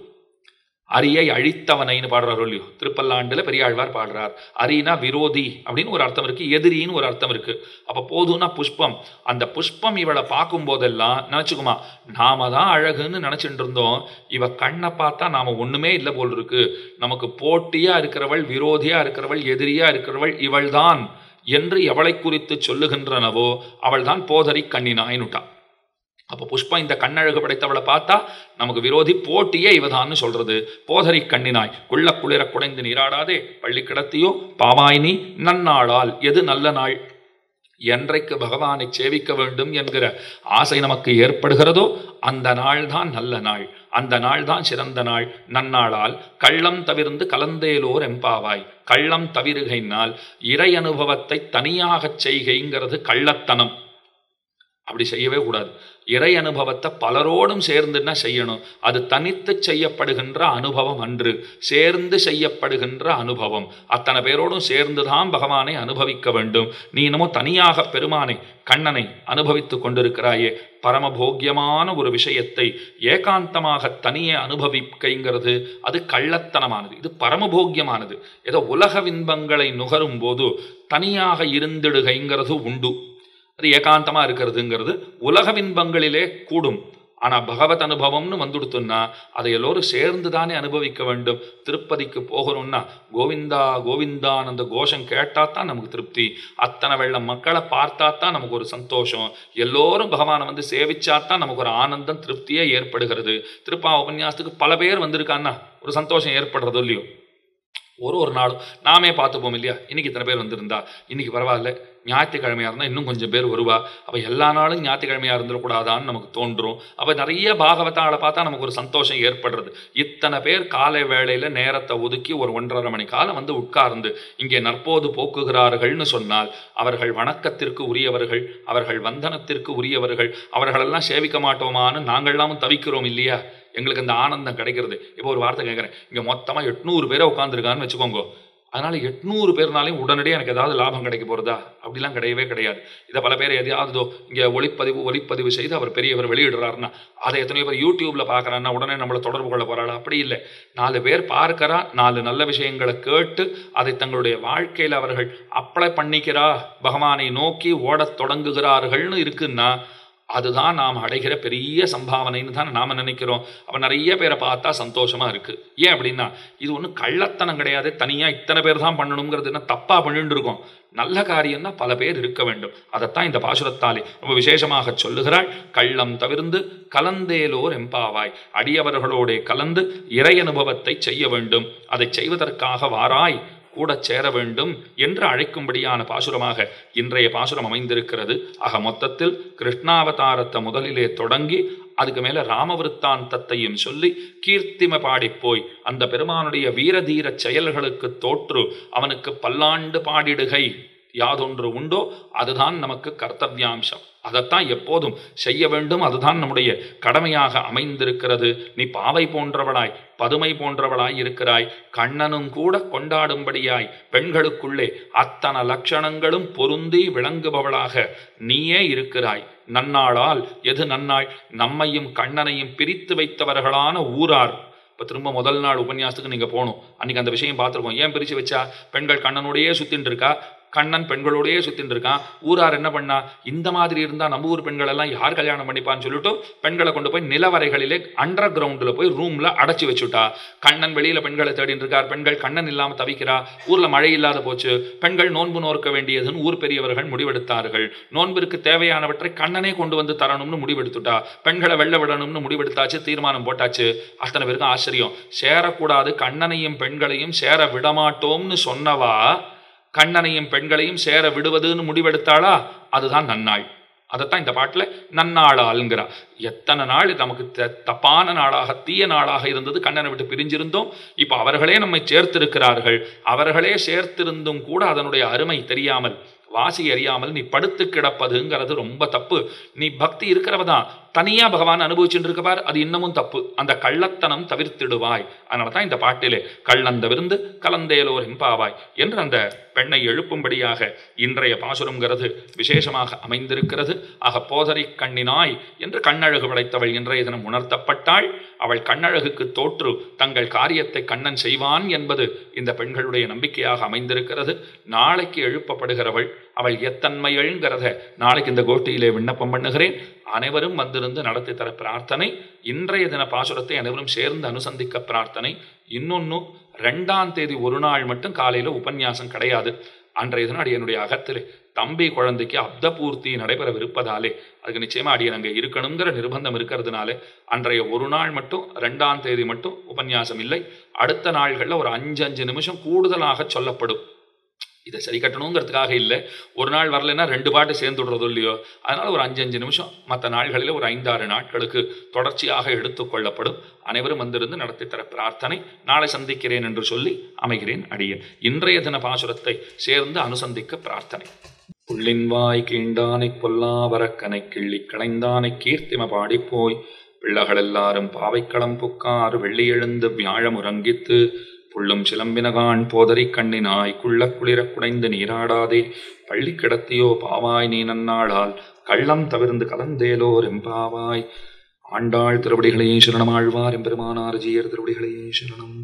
அரியை அழித்தவனைன்னு பாடுறார் இல்லையோ, திருப்பல்லாண்டுல பெரியாழ்வார் பாடுறார். அரினா விரோதி அப்படின்னு ஒரு அர்த்தம் இருக்கு, எதிரின்னு ஒரு அர்த்தம் இருக்கு. அப்ப போதுன்னா புஷ்பம். அந்த புஷ்பம் இவளை பார்க்கும் போதெல்லாம் நினைச்சுக்குமா, நாம தான் அழகுன்னு நினைச்சுட்டு இருந்தோம், இவ கண்ணை பார்த்தா நாம ஒண்ணுமே இல்லை போல் இருக்கு, நமக்கு போட்டியா இருக்கிறவள், விரோதியா இருக்கிறவள், எதிரியா இருக்கிறவள் இவள்தான் என்று எவளை குறித்து சொல்லுகின்றனவோ அவள் தான் போதரி கண்ணினாயினுட்டா. அப்போ புஷ்பம் இந்த கண்ணழகு படைத்தவளை பார்த்தா நமக்கு விரோதி, போட்டியே இவதான்னு சொல்றது. போதரி கண்ணினாய் குள்ள குளிர குடைந்து நீராடாதே பள்ளி கிடத்தியோ பாவாய் நீ நன்னாளால். எது நல்ல நாள்? என்றைக்கு பகவானை சேவிக்க வேண்டும் என்கிற ஆசை நமக்கு ஏற்படுகிறதோ அந்த நாள் தான் நல்ல நாள், அந்த நாள் தான் சிறந்த நாள். நன்னாளால் கள்ளம் தவிர்ந்து கலந்தேலோர் எம்பாவாய். கள்ளம் தவிருகைனால் இறை அனுபவத்தை தனியாகச் செய்கைங்கிறது கள்ளத்தனம். அப்படி செய்யவே கூடாது. இறை அனுபவத்தை பலரோடும் சேர்ந்துன்னா செய்யணும். அது தனித்து செய்யப்படுகின்ற அனுபவம் அன்று, சேர்ந்து செய்யப்படுகின்ற அனுபவம். அத்தனை பேரோடும் சேர்ந்துதான் பகவானை அனுபவிக்க வேண்டும். நீ என்னமோ தனியாக பெருமானை கண்ணனை அனுபவித்து கொண்டிருக்கிறாயே, பரமபோக்கியமான ஒரு விஷயத்தை ஏகாந்தமாக தனியே அனுபவிக்கைங்கிறது அது கள்ளத்தனமானது. இது பரமபோக்கியமானது. ஏதோ உலக இன்பங்களை நுகரும் போது தனியாக இருந்திடுகைங்கிறது உண்டு. அது ஏகாந்தமாக இருக்கிறதுங்கிறது உலக இன்பங்களிலே கூடும். ஆனால் பகவத் அனுபவம்னு வந்துடுத்துன்னா அதை எல்லோரும் சேர்ந்து தானே அனுபவிக்க வேண்டும். திருப்பதிக்கு போகணும்னா கோவிந்தா கோவிந்தான் அந்த கோஷம் கேட்டால் தான் நமக்கு திருப்தி. அத்தனை வெள்ளம் மக்களை பார்த்தா தான் நமக்கு ஒரு சந்தோஷம். எல்லோரும் பகவானை வந்து சேவிச்சாத்தான் நமக்கு ஒரு ஆனந்தம் திருப்தியே ஏற்படுகிறது. திருப்பா உபன்யாசத்துக்கு பல பேர் வந்திருக்கான்னா ஒரு சந்தோஷம் ஏற்படுறதோ இல்லையோ. ஒரு நாளும் நாமே பார்த்துப்போம் இல்லையா, இன்னைக்கு இத்தனை பேர் வந்திருந்தா இன்னைக்கு பரவாயில்ல, ஞாயிற்றுக்கிழமையாக இருந்தால் இன்னும் கொஞ்சம் பேர் வருவா, அப்போ எல்லா நாளும் ஞாயிற்றுக்கிழமையாக இருந்துடக்கூடாதான்னு நமக்கு தோன்றும். அப்போ நிறைய பாகவதாளை பார்த்தா நமக்கு ஒரு சந்தோஷம் ஏற்படுறது. இத்தனை பேர் காலை வேளையில் நேரத்தை ஒதுக்கி ஒரு 1.5 மணி காலம் வந்து உட்கார்ந்து இங்கே நற்போது போக்குகிறார்கள்னு சொன்னால் அவர்கள் வணக்கத்திற்கு உரியவர்கள், அவர்கள் வந்தனத்திற்கு உரியவர்கள். அவர்களெல்லாம் சேவிக்க மாட்டோமான்னு நாங்கள்லாமும் தவிக்கிறோம் இல்லையா. எங்களுக்கு அந்த ஆனந்தம் கிடைக்கிறது. இப்போ ஒரு வார்த்தை கேட்குறேன், இங்கே மொத்தமாக 800 பேரை உட்காந்துருக்கான்னு வச்சுக்கோங்க. அதனால் 800 பேர்னாலையும் உடனடியாக எனக்கு ஏதாவது லாபம் கிடைக்க போகிறதா? அப்படிலாம் கிடையவே கிடையாது. இதை பல பேர் எதையாவதோ இங்கே ஒளிப்பதிவு செய்து அவர் பெரியவர் வெளியிடுறாருன்னா அதை எத்தனையோ பேர் யூடியூப்பில் பார்க்குறான்னா உடனே நம்மளை தொடர்பு கொள்ள போகிறாள். அப்படி இல்லை. 4 பேர் பார்க்கிறா, 4 நல்ல விஷயங்களை கேட்டு அதை தங்களுடைய வாழ்க்கையில் அவர்கள் அப்ளை பண்ணிக்கிறா, பகவானை நோக்கி ஓடத் தொடங்குகிறார்கள்னு இருக்குன்னா அதுதான் நாம் அடைகிற பெரிய சம்பாவனைன்னு தான் நாம் நினைக்கிறோம். அப்போ நிறைய பேரை பார்த்தா சந்தோஷமாக இருக்குது. ஏன் அப்படின்னா இது ஒன்றும் கள்ளத்தனம் கிடையாது. தனியாக இத்தனை பேர் தான் பண்ணணுங்கிறது என்ன தப்பாக பண்ணிட்டு இருக்கோம். நல்ல காரியம்னா பல பேர் இருக்க வேண்டும். அதைத்தான் இந்த பாசுரத்தாலே ரொம்ப விசேஷமாக சொல்லுகிறாள். கள்ளம் தவிர்ந்து கலந்தேலோர் எம்பாவாய். அடியவர்களோட கலந்து இறை அனுபவத்தை செய்ய வேண்டும். அதை செய்வதற்காக வாராய், கூட சேர வேண்டும் என்று அழைக்கும்படியான பாசுரமாக இன்றைய பாசுரம் அமைந்திருக்கிறது. ஆக மொத்தத்தில் கிருஷ்ணாவதாரத்தை முதலிலே தொடங்கி அதுக்கு மேல ராமவிருத்தாந்தத்தையும் சொல்லி கீர்த்திமை பாடிப்போய் அந்த பெருமானுடைய வீரதீர செயல்களுக்கு தோற்று அவனுக்கு பல்லாண்டு பாடிடுகை யாதொன்று உண்டோ அதுதான் நமக்கு கர்த்தவியாம்சம். அதைத்தான் எப்போதும் செய்ய வேண்டும். அதுதான் நம்முடைய கடமையாக அமைந்திருக்கிறது. நீ பாவை போன்றவளாய் பதுமை போன்றவளாய் இருக்கிறாய். கண்ணனும் கூட கொண்டாடும்படியாய் பெண்களுக்குள்ளே அத்தனை லட்சணங்களும் பொருந்தி விளங்குபவளாக நீயே இருக்கிறாய். நன்னாளால் எது நன்னாள்? நம்மையும் கண்ணனையும் பிரித்து வைத்தவர்களான ஊரார். இப்போ திரும்ப முதல் நாள் உபன்யாசத்துக்கு நீங்கள் போகணும். அன்றைக்கி அந்த விஷயம் பார்த்துருக்கோம். ஏன் பிரித்து வச்சா? பெண்கள் கண்ணனோடையே சுற்றின்னு இருக்கா, கண்ணன் பெண்களோடையே சுற்றின்னு இருக்கான். ஊரார் என்ன பண்ணா, இந்த மாதிரி இருந்தால் நம்ம ஊர் பெண்கள் எல்லாம் யார் கல்யாணம் பண்ணிப்பான்னு சொல்லிட்டு பெண்களை கொண்டு போய் நிலவரைகளிலே அண்டர் கிரவுண்டில் போய் ரூமில் அடைச்சி வச்சுட்டா. கண்ணன் வெளியில் பெண்களை தேடின்னு இருக்கார். பெண்கள் கண்ணன் இல்லாமல் தவிக்கிறா. ஊரில் மழை இல்லாத போச்சு. பெண்கள் நோன்பு நோக்க வேண்டியதுன்னு ஊர் பெரியவர்கள் முடிவெடுத்தார்கள். நோன்பிற்கு தேவையானவற்றை கண்ணனே கொண்டு வந்து தரணும்னு முடிவெடுத்துட்டா. பெண்களை வெள்ள விடணும்னு முடிவெடுத்தாச்சு, தீர்மானம் போட்டாச்சு. அத்தனை பேருக்கும் ஆச்சரியம். சேரக்கூடாது, கண்ணனையும் பெண்களையும் சேர விடமாட்டோம்னு சொன்னவா கண்ணனையும் பெண்களையும் சேர விடுவதுன்னு முடிவெடுத்தாளா? அதுதான் நன்னாள். அதைத்தான் இந்த பாட்டில் நன்னாளாளுங்கிறா. எத்தனை நாள் நமக்கு தப்பான நாளாக தீய நாளாக இருந்தது. கண்ணனை விட்டு பிரிஞ்சிருந்தோம். இப்போ அவர்களே நம்மை சேர்த்திருக்கிறார்கள். அவர்களே சேர்த்திருந்தும் கூட அதனுடைய அருமை தெரியாமல் வாசி அறியாமல் நீ படுத்து கிடப்பதுங்கிறது ரொம்ப தப்பு. நீ பக்தி இருக்கிறவதான் தனியா பகவான் அனுபவிச்சுட்டு இருக்கப்பார், அது இன்னமும் தப்பு. அந்த கள்ளத்தனம் தவிர்த்திடுவாய். அதனால தான் இந்த பாட்டிலே கள்ளந்தவிர்ந்து கலந்தேலோர் எம்பாவாய் என்று அந்த பெண்ணை எழுப்பும்படியாக இன்றைய பாசுரங்கிறது விசேஷமாக அமைந்திருக்கிறது. ஆக போதரை கண்ணினாய் என்று கண்ணழகு படைத்தவள் இன்றைய தினம் உணர்த்தப்பட்டாள். அவள் கண்ணழகுக்கு தோற்று தங்கள் காரியத்தை கண்ணன் செய்வான் என்பது இந்த பெண்களுடைய நம்பிக்கையாக அமைந்திருக்கிறது. நாளைக்கு எழுப்பப்படுகிறவள் அவள் எத்தன்மையள்ங்கிறத நாளைக்கு இந்த கோஷ்டியிலே விண்ணப்பம் பண்ணுகிறேன். அனைவரும் வந்திருந்து நடத்தி தர பிரார்த்தனை. இன்றைய தின பாசுரத்தை அனைவரும் சேர்ந்து அனுசந்திக்க பிரார்த்தனை. இன்னொன்று 2ஆம் தேதி ஒரு நாள் மட்டும் காலையில் உபன்யாசம் கிடையாது. அன்றைய தினம் அடியனுடைய அகத்திலே தம்பி குழந்தைக்கு அப்த பூர்த்தி நடைபெறவிருப்பதாலே அதுக்கு நிச்சயமாக அடியன் அங்கே இருக்கணுங்கிற நிர்பந்தம் இருக்கிறதுனால அன்றைய ஒரு நாள் மட்டும் 2ஆம் தேதி மட்டும் உபன்யாசம் இல்லை. அடுத்த நாள்களில் ஒரு 5 நிமிஷம் கூடுதலாக சொல்லப்படும். இதை சரி கட்டணுங்கிறதுக்காக இல்லை, ஒரு நாள் வரலைன்னா 2 பாட்டு சேர்ந்து விடுறதோ இல்லையோ, அதனால் ஒரு 5 நிமிஷம் மற்ற நாள்களில் ஒரு 5-6 நாட்களுக்கு தொடர்ச்சியாக எடுத்துக்கொள்ளப்படும். அனைவரும் வந்திருந்து நடத்தி தர பிரார்த்தனை. நாளை சந்திக்கிறேன் என்று சொல்லி அமைகிறேன் அடியேன். இன்றைய தின பாசுரத்தை சேர்ந்து அனுசந்திக்க பிரார்த்தனை. புள்ளின்வாய் கீண்டானை பொல்லாவரக்கனை கிள்ளி களைந்தானை கீர்த்திம பாடிப்போய் பிள்ளைகள் எல்லாரும் பாவைக்களம் புக்காறு வெள்ளி எழுந்து வியாழம் உறங்கித்து புள்ளும் சிலம்பினகான் போதரி கண்ணினாய் குள்ள குளிர குடைந்து நீராடாதே பள்ளி கிடத்தியோ பாவாய் நீ நன்னாளால் கள்ளம் தவிர்ந்து கலந்தேலோர் எம்பாவாய். ஆண்டாள் திருவடிகளே சரணம். ஆழ்வார் எம்பெருமானார் ஜீயர் திருவடிகளே சரணம்.